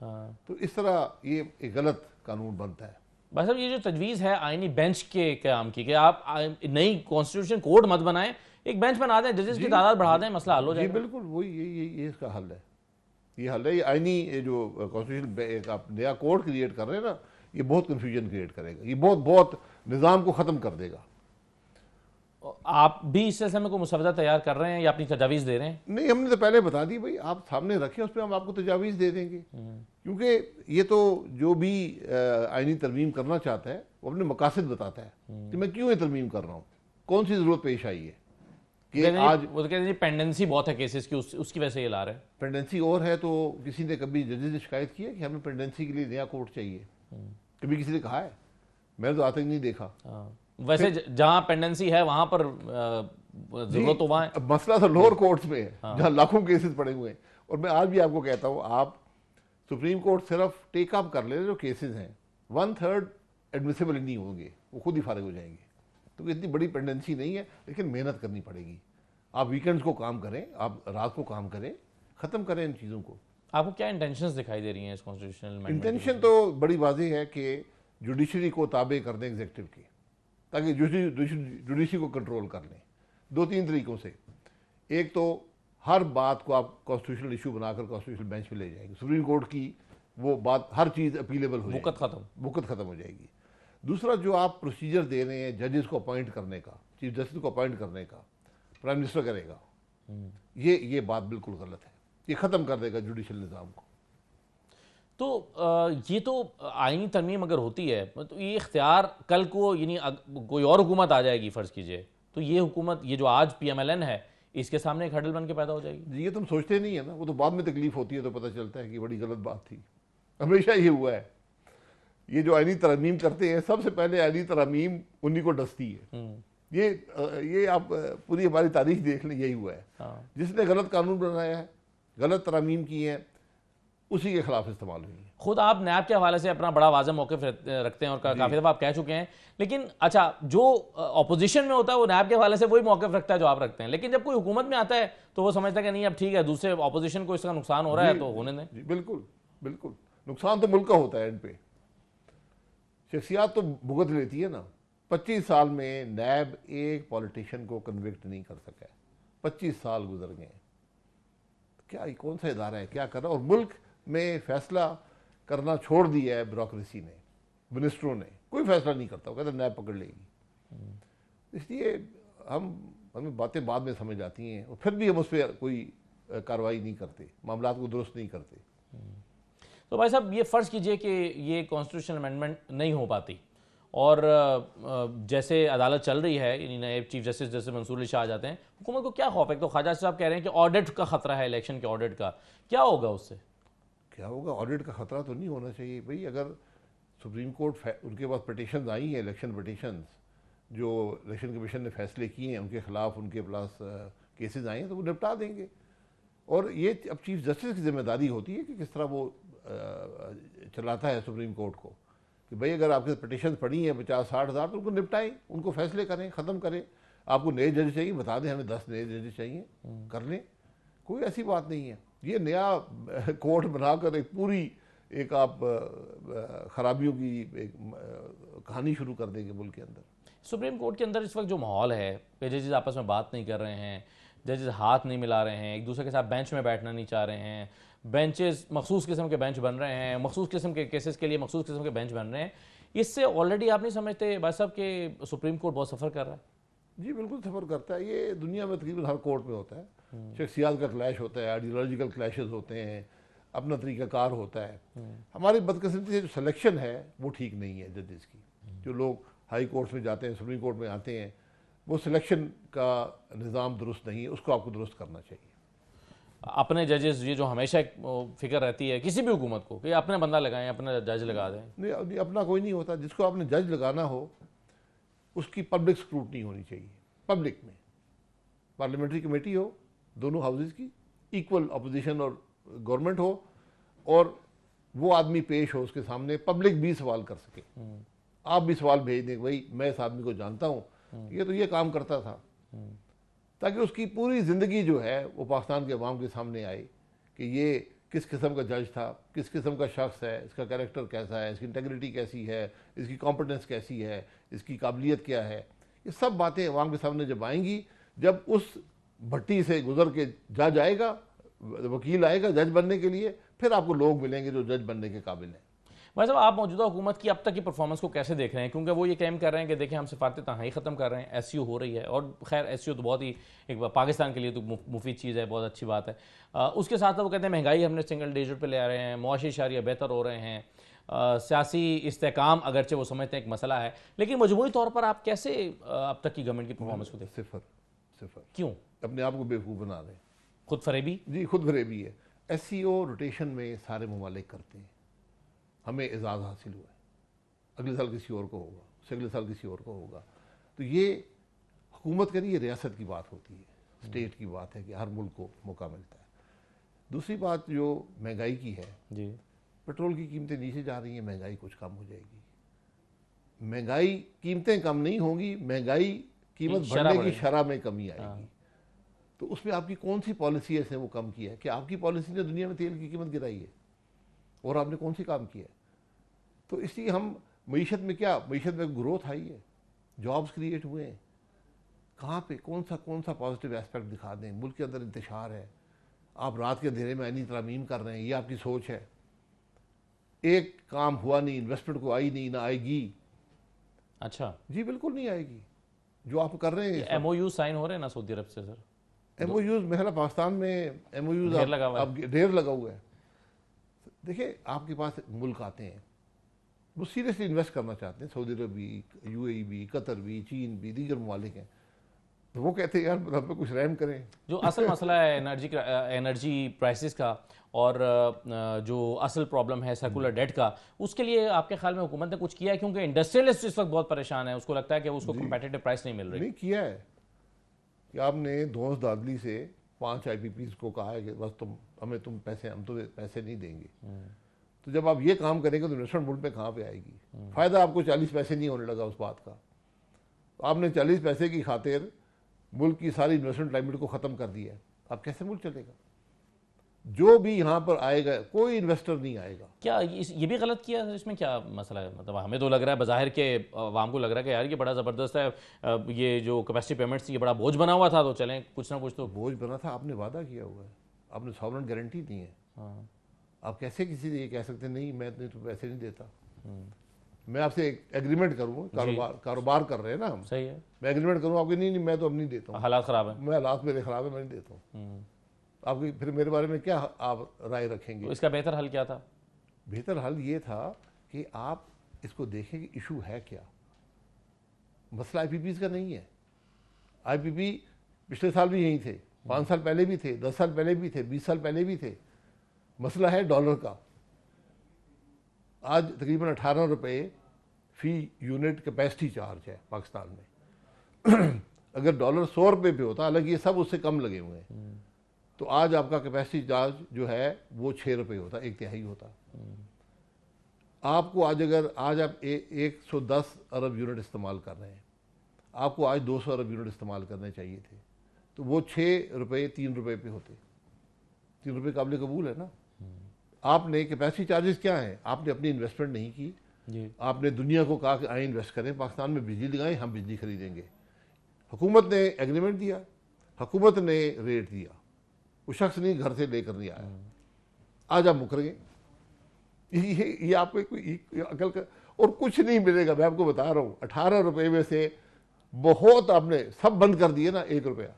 तो इस तरह ये एक गलत कानून बनता है। बस अब ये जो तजवीज़ है आईनी बेंच के क़याम की कि आप नई कॉन्स्टिट्यूशन कोर्ट मत बनाएं, एक बेंच बना दें, जजेस की तादाद बढ़ा दें, मसला हल हो जी जाएगा। बिल्कुल, वही ये इसका हल है। ये हल है। ये आईनी ये जो कॉन्स्टिट्यूशन एक आप नया कोड क्रिएट कर रहे हैं ना, ये बहुत कंफ्यूजन क्रिएट करेगा, ये बहुत निज़ाम को ख़त्म कर देगा। आप भी इस सिलसिले में कोई मुसवदा तैयार कर रहे हैं या अपनी तजावीज़ दे रहे हैं? नहीं, हमने तो पहले बता दी भाई, आप सामने रखें, उस पर हम आपको तजावीज़ दे देंगे। क्योंकि ये तो जो भी आईनी तरमीम करना चाहता है वो अपने मकासद बताता है कि मैं क्यों ये तरमीम कर रहा हूँ, कौन सी ज़रूरत पेश आई है कि आज वो तो कहते हैं पेंडेंसी बहुत है केसेस की, उसकी वजह से ये ला रहे हैं। पेंडेंसी और है। तो किसी ने कभी जजेस ने शिकायत की है कि हमें पेंडेंसी के लिए नया कोर्ट चाहिए? कभी किसी ने कहा है? मैंने तो आज तक नहीं देखा। वैसे जहां पेंडेंसी है वहां पर जरूरत तो वहां है। अब मसला तो लोअर कोर्ट्स में है, जहां लाखों केसेस पड़े हुए हैं। और मैं आज भी आपको कहता हूं, आप सुप्रीम कोर्ट सिर्फ टेक अप कर ले जो केसेस हैं, 1/3 एडमिसिबल नहीं होंगे, वो खुद ही फारिग हो जाएंगे। तो इतनी बड़ी पेंडेंसी नहीं है, लेकिन मेहनत करनी पड़ेगी। आप वीकेंड्स को काम करें, आप रात को काम करें, ख़त्म करें इन चीज़ों को। आपको क्या इंटेंशंस दिखाई दे रही हैं इस कॉन्स्टिट्यूशनल इंटेंशन तो बड़ी वाज़ेह है कि जुडिशरी को ताबे कर दें एग्जीक्यूटिव की, ताकि जुडिशरी को कंट्रोल कर लें। 2-3 तरीक़ों से। एक तो हर बात को आप कॉन्स्टिट्यूशनल इशू बनाकर कॉन्स्टिट्यूशनल बेंच पे ले जाएंगे, सुप्रीम कोर्ट की वो बात, हर चीज़ अपीलेबल हो जाएगी, वक़्त ख़त्म हो जाएगी। दूसरा, जो आप प्रोसीजर दे रहे हैं जजेस को अपॉइंट करने का, चीफ जस्टिस को अपॉइंट करने का, प्राइम मिनिस्टर करेगा, ये बात बिल्कुल गलत है। ये ख़त्म कर देगा जुडिशल निज़ाम को। तो ये तो आईनी तरमीम अगर होती है तो ये इख्तियार कल को, यानी कोई और हुकूमत आ जाएगी फ़र्ज़ कीजिए, तो ये हुकूमत, ये जो आज PMLN है, इसके सामने एक हडल बन के पैदा हो जाएगी। ये तुम सोचते नहीं है ना, वो तो बाद में तकलीफ होती है तो पता चलता है कि बड़ी गलत बात थी। हमेशा ये हुआ है। ये जो आईनी तरमीम करते हैं, सबसे पहले आईनी तरमीम उन्हीं को डसती है। ये आप पूरी हमारी तारीख देख लें, यही हुआ है। जिसने गलत कानून बनाया है, गलत तरमीम की है, उसी के खिलाफ इस्तेमाल हुई है। खुद आप नैब के हवाले से अपना बड़ा वाज़ेह मौक़िफ़ रखते हैं और काफ़ी दफ़ा आप कह चुके हैं, लेकिन अच्छा, जो अपोजिशन में होता है वो नैब के हवाले से वही मौक़िफ़ रखता है जो आप रखते हैं, लेकिन जब कोई हुकूमत में आता है तो वो समझता है कि नहीं अब ठीक है, दूसरे अपोजिशन को इसका नुकसान हो रहा है तो होने दें। जी बिल्कुल बिल्कुल, नुकसान तो मुल्क का होता है। इन पे शख्सियात तो भुगत लेती है ना। 25 साल में नैब एक पॉलिटिशियन को कन्विक्ट नहीं कर सका है। 25 साल गुजर गए। क्या कौन सा इदारा है, क्या कर रहा है? और मुल्क में फैसला करना छोड़ दिया है ब्यूरोक्रेसी ने, मिनिस्टरों ने। कोई फैसला नहीं करता, वो कहता नैब पकड़ लेगी। इसलिए हमें बातें बाद में समझ आती हैं और फिर भी हम उस पर कोई कार्रवाई नहीं करते, मामलात को दुरुस्त नहीं करते। तो भाई साहब, ये फ़र्ज़ कीजिए कि ये कॉन्स्टिट्यूशनल अमेंडमेंट नहीं हो पाती और जैसे अदालत चल रही है, यानी नए चीफ जस्टिस जैसे मंसूर अली शाह आ जाते हैं, हुकूमत को क्या खौफ है? तो ख्वाजा साहब कह रहे हैं कि ऑडिट का खतरा है, इलेक्शन के ऑडिट का। क्या होगा उससे? क्या होगा? ऑडिट का खतरा तो नहीं होना चाहिए भाई। अगर सुप्रीम कोर्ट उनके पास पिटीशंस आई हैं, इलेक्शन पिटीशंस, जो इलेक्शन कमीशन ने फैसले किए हैं उनके खिलाफ, उनके पास केसेस आए हैं, तो वो निपटा देंगे। और ये अब चीफ जस्टिस की जिम्मेदारी होती है कि किस तरह वो चलाता है सुप्रीम कोर्ट को, कि भाई अगर आपके पिटीशन पड़ी हैं 50-60 हज़ार, तो उनको निपटाएं, उनको फैसले करें, ख़त्म करें। आपको नए जज चाहिए, बता दें हमें 10 नए जज चाहिए, कर लें। कोई ऐसी बात नहीं है। ये नया कोर्ट बनाकर एक पूरी एक आप खराबियों की एक कहानी शुरू कर देंगे मुल्क के अंदर। सुप्रीम कोर्ट के अंदर इस वक्त जो माहौल है, जजेस आपस में बात नहीं कर रहे हैं, जजेस हाथ नहीं मिला रहे हैं, एक दूसरे के साथ बेंच में बैठना नहीं चाह रहे हैं, बेंचेस मखसूस किस्म के बेंच बन रहे हैं, मखसूस किस्म के केसेस के लिए मखसूस किस्म के बेंच बन रहे हैं, इससे ऑलरेडी आप नहीं समझते भाई साहब कि सुप्रीम कोर्ट बहुत सफ़र कर रहा है? जी बिल्कुल सफ़र करता है। ये दुनिया में तकरीबन हर कोर्ट में होता है। शख्सियात का क्लैश होता है, आइडियोलॉजिकल क्लैशेस होते हैं, अपना तरीक़ाकार होता है। हमारी बदकिस्मती से जो सिलेक्शन है वो ठीक नहीं है जजेस की। जो लोग हाई कोर्ट्स में जाते हैं, सुप्रीम कोर्ट में आते हैं, वो सिलेक्शन का निज़ाम दुरुस्त नहीं है, उसको आपको दुरुस्त करना चाहिए। अपने जजेस, ये जो हमेशा एक फिक्र रहती है किसी भी हुकूमत को कि अपने बंदा लगाएं, अपना जज लगा दें। नहीं, अपना कोई नहीं होता। जिसको आपने जज लगाना हो उसकी पब्लिक स्क्रूटनी होनी चाहिए। पब्लिक में पार्लियामेंट्री कमेटी हो, दोनों हाउसेज की, इक्वल अपोजिशन और गवर्नमेंट हो, और वो आदमी पेश हो उसके सामने, पब्लिक भी सवाल कर सके। आप भी सवाल भेज दें, भाई मैं इस आदमी को जानता हूँ, ये तो ये काम करता था, ताकि उसकी पूरी ज़िंदगी जो है वो पाकिस्तान के अवाम के सामने आए कि ये किस किस्म का जज था, किस किस्म का शख्स है, इसका कैरेक्टर कैसा है, इसकी इंटेग्रिटी कैसी है, इसकी कॉम्पिटेंस कैसी है, इसकी काबिलियत क्या है। ये सब बातें अवाम के सामने जब आएंगी, जब उस भट्टी से गुजर के जज आएगा, वकील आएगा जज बनने के लिए, फिर आपको लोग मिलेंगे जो जज बनने के काबिल हैं। भाई साहब, आप मौजूदा हुकूमत की अब तक की परफॉर्मेंस को कैसे देख रहे हैं? क्योंकि वो ये क्लेम कर रहे हैं कि देखिए हम सिफारती तनहाई ख़त्म कर रहे हैं, SCO हो रही है, और खैर SCO तो बहुत ही एक पाकिस्तान के लिए तो मुफीद चीज़ है, बहुत अच्छी बात है। उसके साथ वो कहते हैं महंगाई हमने सिंगल डिजिट पे ले आ रहे हैं, मुआशी इशारिया बेहतर हो रहे हैं, सियासी इस्तेकाम अगरचे वो समझते हैं एक मसला है, लेकिन मजमूई तौर पर आप कैसे अब तक की गवर्नमेंट की परफॉर्मेंस को देखते हैं? सिफर। क्यों? अपने आप को बेवकूफ़ बना रहे हैं। खुद फरेबी? जी, खुद फरेबी है। SCO रोटेशन में सारे ममालिक करते हैं, हमें एजाज़ हासिल हुआ है, अगले साल किसी और को होगा, उससे अगले साल किसी और को होगा। तो ये हुकूमत के लिए रियासत की बात होती है, स्टेट की बात है कि हर मुल्क को मौका मिलता है। दूसरी बात जो महंगाई की है जी, पेट्रोल की कीमतें नीचे जा रही हैं, महंगाई कुछ कम हो जाएगी। महंगाई कीमतें कम नहीं होंगी, महंगाई कीमत बढ़ने की शरह में कमी आएगी। तो उसमें आपकी कौन सी पॉलिसी है वो कम किया है? कि आपकी पॉलिसी ने दुनिया में तेल की कीमत गिराई है, और आपने कौन सी काम किया है? तो इसलिए हम मईशत में मईशत में ग्रोथ आई है, जॉब्स क्रिएट हुए हैं। कहाँ पे कौन सा पॉजिटिव एस्पेक्ट दिखा दें? मुल्क के अंदर इंतशार है, आप रात के अंधेरे में आईनी तरमीम कर रहे हैं, ये आपकी सोच है। एक काम हुआ नहीं, इन्वेस्टमेंट को आई नहीं, ना आएगी। अच्छा जी बिल्कुल नहीं आएगी। जो आप कर रहे हैं MOU साइन हो रहे हैं ना सऊदी अरब से सर? MOUs मेरा पाकिस्तान में MOUs ढेर लगा हुआ है। अब ढेर लगा हुआ है। देखिए, आपके पास मुल्क आते हैं, वो सीरियसली इन्वेस्ट करना चाहते हैं, सऊदी अरब भी, UAE भी, कतर भी, चीन भी, दीगर ममालिक हैं। तो वो कहते हैं यार हम पे कुछ रहम करें। जो असल मसला है एनर्जी प्राइसेस का, और जो असल प्रॉब्लम है सर्कुलर डेट का, उसके लिए आपके ख्याल में हुकूमत ने कुछ किया है? क्योंकि इंडस्ट्रियलिस्ट इस वक्त बहुत परेशान है, उसको लगता है कि उसको कम्पेटिटिव प्राइस नहीं मिल रही। नहीं किया है कि आपने दोस्त दादली से 5 IPPs को कहा है कि बस तुम तो पैसे नहीं देंगे। तो जब आप ये काम करेंगे तो इन्वेस्टमेंट मुल्क में कहाँ पे आएगी? फ़ायदा आपको 40 पैसे नहीं होने लगा उस बात का। तो आपने 40 पैसे की खातिर मुल्क की सारी इन्वेस्टमेंट क्लाइमेट को ख़त्म कर दिया है। अब कैसे मुल्क चलेगा? जो भी यहाँ पर आएगा, कोई इन्वेस्टर नहीं आएगा। क्या ये भी गलत किया है? इसमें क्या मसला है? मतलब हमें तो लग रहा है बज़ाहिर के आवाम को लग रहा है कि यार ये बड़ा ज़बरदस्त है, ये जो कैपेसिटी पेमेंट्स ये बड़ा बोझ बना हुआ था, तो चलें कुछ ना कुछ तो। बोझ बना था, आपने वादा किया हुआ है, आपने सॉवरेन गारंटी दी है। हाँ। आप कैसे किसी से ये कह सकते नहीं मैं तो पैसे नहीं देता? मैं आपसे एक एग्रीमेंट करूँ, कारोबार कर रहे हैं ना हम, सही है, मैं एग्रीमेंट करूँ आपके, नहीं मैं तो अब नहीं देता हूँ, हालात ख़राब है, मैं हालात मेरे ख़राब है, मैं नहीं देता हूँ। आपकी फिर मेरे बारे में क्या आप राय रखेंगे? तो इसका बेहतर हल क्या था? बेहतर हल ये था कि आप इसको देखें कि इशू है क्या। मसला IPPs का नहीं है। IPP पिछले साल भी यही थे, 5 साल पहले भी थे, 10 साल पहले भी थे, 20 साल पहले भी थे। मसला है डॉलर का। आज तकरीबन 18 रुपये फी यूनिट कैपेसिटी चार्ज है पाकिस्तान में। अगर डॉलर 100 रुपये पे होता, हालांकि ये सब उससे कम लगे हुए हैं, तो आज आपका कैपेसिटी चार्ज जो है वो 6 रुपये होता, 1/3 होता। आपको आज आप 110 अरब यूनिट इस्तेमाल कर रहे हैं, आपको आज 200 अरब यूनिट इस्तेमाल करने चाहिए थे, तो वो 6 रुपये 3 रुपये पे होते। 3 रुपये काबिल कबूल है ना? आपने कैपेसिटी चार्जेस क्या हैं? आपने अपनी इन्वेस्टमेंट नहीं की जी। आपने दुनिया को कहा कि आए इन्वेस्ट करें, पाकिस्तान में बिजली लगाएं, हम बिजली खरीदेंगे। हुकूमत ने एग्रीमेंट दिया, हुकूमत ने रेट दिया, वो शख्स नहीं घर से लेकर नहीं आया, आज आप मुकर गए। ये आपको कोई अकल का और कुछ नहीं मिलेगा। मैं आपको बता रहा हूँ, 18 रुपये में से बहुत आपने सब बंद कर दिए ना, 1 रुपया।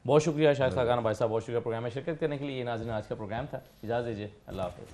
बहुत शुक्रिया शाहिद खाकान भाई साहब, बहुत शुक्रिया प्रोग्राम में शिरकत करने के लिए। ये नाज़रीन आज का प्रोग्राम था, इजाज़त दीजिए, अल्लाह हाफ़िज़।